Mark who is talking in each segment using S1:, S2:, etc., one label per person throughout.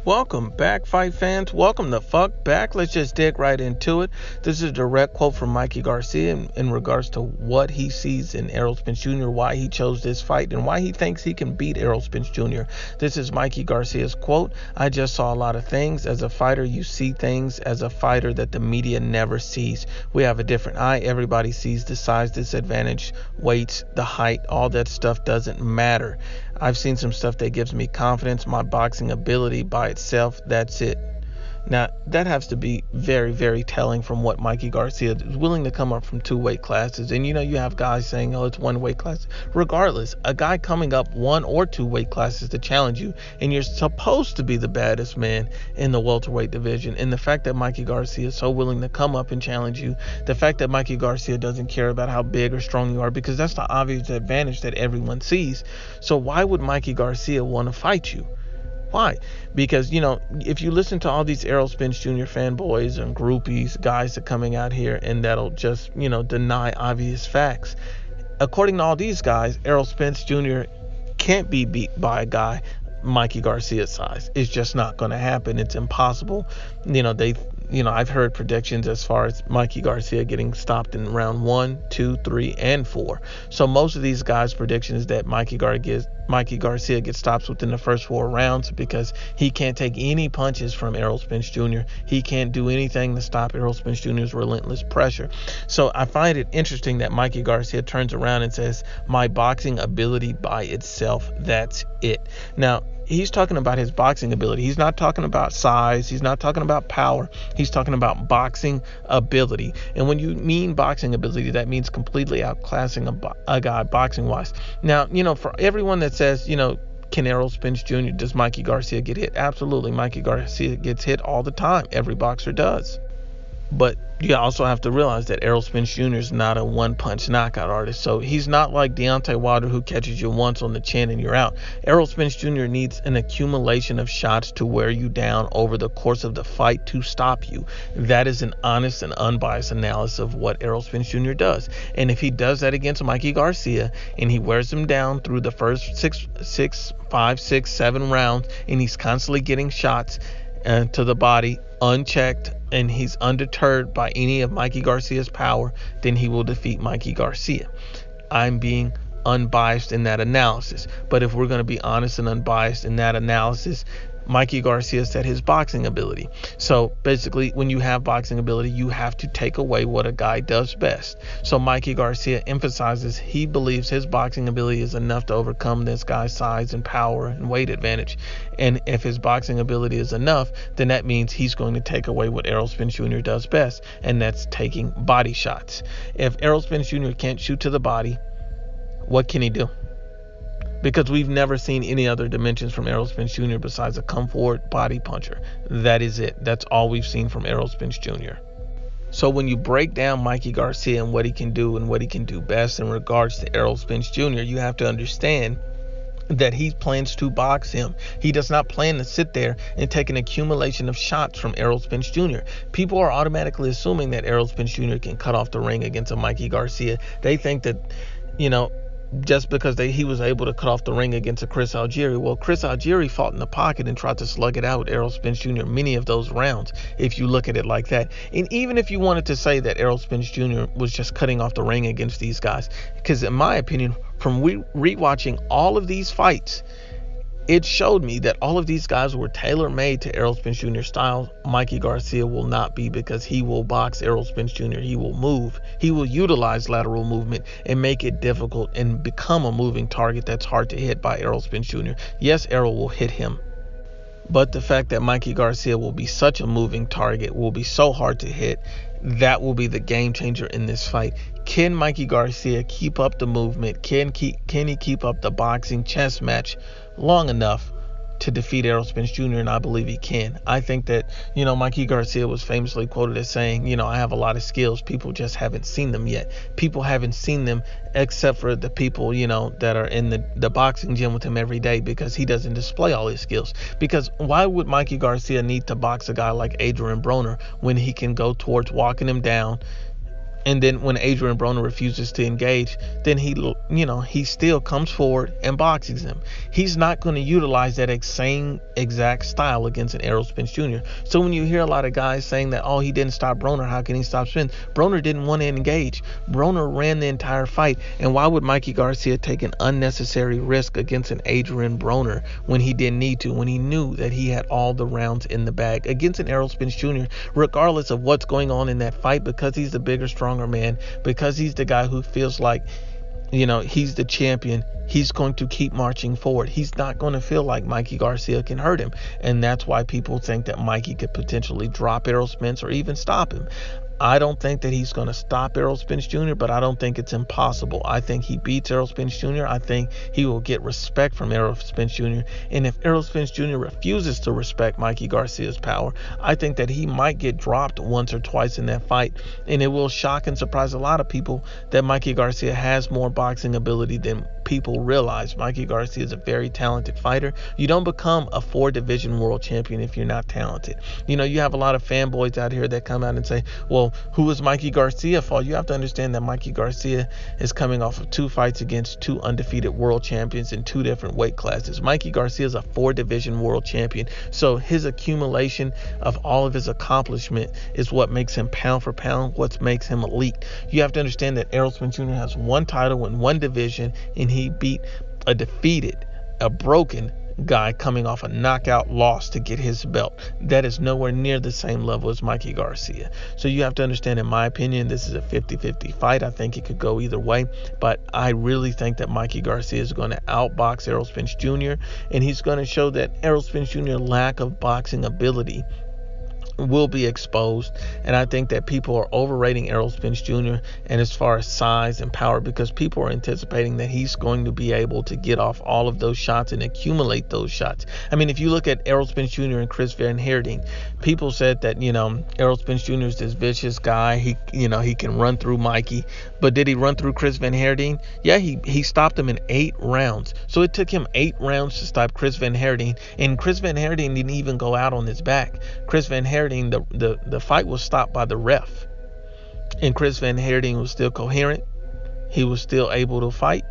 S1: Welcome back, fight fans. Welcome the fuck back. Let's just dig right into it. This is a direct quote from Mikey Garcia in regards to what he sees in Errol Spence Jr., why he chose this fight, and why he thinks he can beat Errol Spence Jr. This is Mikey Garcia's quote. I just saw a lot of things. As a fighter, you see things as a fighter that the media never sees. We have a different eye. Everybody sees the size disadvantage, weights, the height. All that stuff doesn't matter. I've seen some stuff that gives me confidence. My boxing ability by itself, that's it. Now, that has to be very, very telling from what Mikey Garcia is willing to come up from two weight classes. And, you have guys saying, oh, it's one weight class. Regardless, a guy coming up one or two weight classes to challenge you, and you're supposed to be the baddest man in the welterweight division. And the fact that Mikey Garcia is so willing to come up and challenge you, the fact that Mikey Garcia doesn't care about how big or strong you are, because that's the obvious advantage that everyone sees. So why would Mikey Garcia want to fight you? Why? Because, if you listen to all these Errol Spence Jr. fanboys and groupies, guys that are coming out here and that'll just, deny obvious facts. According to all these guys, Errol Spence Jr. can't be beat by a guy Mikey Garcia's size. It's just not going to happen. It's impossible. I've heard predictions as far as Mikey Garcia getting stopped in round 1, 2, 3, and 4. So most of these guys' predictions is that Mikey Garcia gets stopped within the first 4 rounds because he can't take any punches from Errol Spence Jr. He can't do anything to stop Errol Spence Jr.'s relentless pressure. So I find it interesting that Mikey Garcia turns around and says, my boxing ability by itself, that's it. Now, he's talking about his boxing ability. He's not talking about size. He's not talking about power. He's talking about boxing ability. And when you mean boxing ability, that means completely outclassing a guy boxing-wise. Now, for everyone that says, can Errol Spence Jr., does Mikey Garcia get hit? Absolutely. Mikey Garcia gets hit all the time. Every boxer does. But you also have to realize that Errol Spence Jr. is not a one-punch knockout artist. So he's not like Deontay Wilder, who catches you once on the chin and you're out. Errol Spence Jr. needs an accumulation of shots to wear you down over the course of the fight to stop you. That is an honest and unbiased analysis of what Errol Spence Jr. does. And if he does that against Mikey Garcia and he wears him down through the first 5, 6, 7 rounds, and he's constantly getting shots to the body unchecked, and he's undeterred by any of Mikey Garcia's power, then he will defeat Mikey Garcia. I'm being unbiased in that analysis. But if we're going to be honest and unbiased in that analysis, Mikey Garcia said his boxing ability. So basically, when you have boxing ability, you have to take away what a guy does best. So Mikey Garcia emphasizes he believes his boxing ability is enough to overcome this guy's size and power and weight advantage. And if his boxing ability is enough, then that means he's going to take away what Errol Spence Jr. does best, and that's taking body shots. If Errol Spence Jr. can't shoot to the body, what can he do? Because we've never seen any other dimensions from Errol Spence Jr. besides a come forward body puncher. That is it. That's all we've seen from Errol Spence Jr. So when you break down Mikey Garcia and what he can do and what he can do best in regards to Errol Spence Jr., you have to understand that he plans to box him. He does not plan to sit there and take an accumulation of shots from Errol Spence Jr. People are automatically assuming that Errol Spence Jr. can cut off the ring against a Mikey Garcia. They think that, just because he was able to cut off the ring against a Chris Algieri. Well, Chris Algieri fought in the pocket and tried to slug it out with Errol Spence Jr. many of those rounds, if you look at it like that. And even if you wanted to say that Errol Spence Jr. was just cutting off the ring against these guys, because in my opinion, from rewatching all of these fights, it showed me that all of these guys were tailor-made to Errol Spence Jr.'s style. Mikey Garcia will not be, because he will box Errol Spence Jr. He will move. He will utilize lateral movement and make it difficult and become a moving target that's hard to hit by Errol Spence Jr. Yes, Errol will hit him. But the fact that Mikey Garcia will be such a moving target, will be so hard to hit, that will be the game changer in this fight. Can Mikey Garcia keep up the movement? Can he keep up the boxing chess match long enough to defeat Errol Spence Jr.? And I believe he can. I think that, Mikey Garcia was famously quoted as saying, I have a lot of skills. People just haven't seen them yet. People haven't seen them except for the people, that are in the boxing gym with him every day, because he doesn't display all his skills. Because why would Mikey Garcia need to box a guy like Adrian Broner when he can go towards walking him down? And then when Adrian Broner refuses to engage, then he he still comes forward and boxes him. He's not going to utilize that same exact style against an Errol Spence Jr. So when you hear a lot of guys saying that, oh, he didn't stop Broner, how can he stop Spence? Broner didn't want to engage. Broner ran the entire fight. And why would Mikey Garcia take an unnecessary risk against an Adrian Broner when he didn't need to, when he knew that he had all the rounds in the bag against an Errol Spence Jr., regardless of what's going on in that fight, because he's the bigger, stronger man, because he's the guy who feels like, he's the champion. He's going to keep marching forward. He's not going to feel like Mikey Garcia can hurt him. And that's why people think that Mikey could potentially drop Errol Spence or even stop him. I don't think that he's going to stop Errol Spence Jr., but I don't think it's impossible. I think he beats Errol Spence Jr. I think he will get respect from Errol Spence Jr. And if Errol Spence Jr. refuses to respect Mikey Garcia's power, I think that he might get dropped once or twice in that fight. And it will shock and surprise a lot of people that Mikey Garcia has more boxing ability than people realize. Mikey Garcia is a very talented fighter. You don't become a 4-division world champion if you're not talented. You have a lot of fanboys out here that come out and say, well, who is Mikey Garcia for? You have to understand that Mikey Garcia is coming off of 2 fights against 2 undefeated world champions in 2 different weight classes. Mikey Garcia is a 4-division world champion. So his accumulation of all of his accomplishment is what makes him pound for pound, what makes him elite. You have to understand that Errol Spence Jr. has 1 title in 1 division, and he beat a broken guy coming off a knockout loss to get his belt. That is nowhere near the same level as Mikey Garcia. So you have to understand, in my opinion, this is a 50-50 fight. I think it could go either way, but I really think that Mikey Garcia is going to outbox Errol Spence Jr., and he's going to show that Errol Spence Jr. lack of boxing ability will be exposed. And I think that people are overrating Errol Spence Jr. and as far as size and power, because people are anticipating that he's going to be able to get off all of those shots and accumulate those shots. I mean, if you look at Errol Spence Jr. and Chris Van Heerden, people said that, Errol Spence Jr. is this vicious guy. He can run through Mikey, but did he run through Chris Van Heerden? Yeah, he stopped him in 8 rounds. So it took him 8 rounds to stop Chris Van Heerden, and Chris Van Heerden didn't even go out on his back. Chris Van Heerden, the fight was stopped by the ref, and Chris Van Heerden was still coherent. He was still able to fight.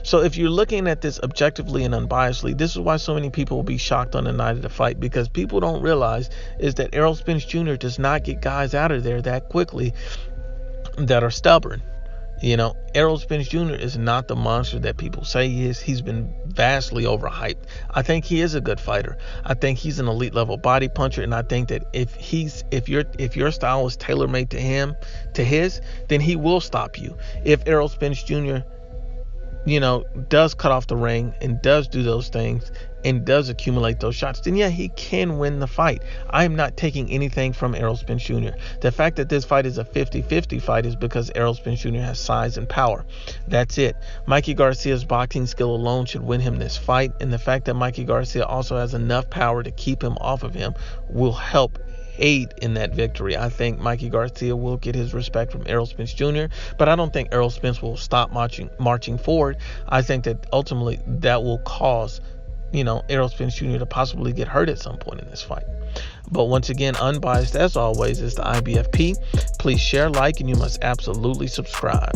S1: So if you're looking at this objectively and unbiasedly, this is why so many people will be shocked on the night of the fight, because people don't realize is that Errol Spence Jr. does not get guys out of there that quickly that are stubborn. Errol Spence Jr. is not the monster that people say he is. He's been vastly overhyped. I think he is a good fighter. I think he's an elite level body puncher, and I think that if your style is tailor made to his, then he will stop you. If Errol Spence Jr. does cut off the ring and does do those things and does accumulate those shots, then yeah, he can win the fight. I am not taking anything from Errol Spence Jr. The fact that this fight is a 50-50 fight is because Errol Spence Jr. has size and power. That's it. Mikey Garcia's boxing skill alone should win him this fight, and the fact that Mikey Garcia also has enough power to keep him off of him will help aid in that victory. I think Mikey Garcia will get his respect from Errol Spence Jr., but I don't think Errol Spence will stop marching forward. I think that ultimately that will cause Errol Spence Jr. to possibly get hurt at some point in this fight. But once again, Unbiased as always is the IBFP. Please share, like, and you must absolutely subscribe.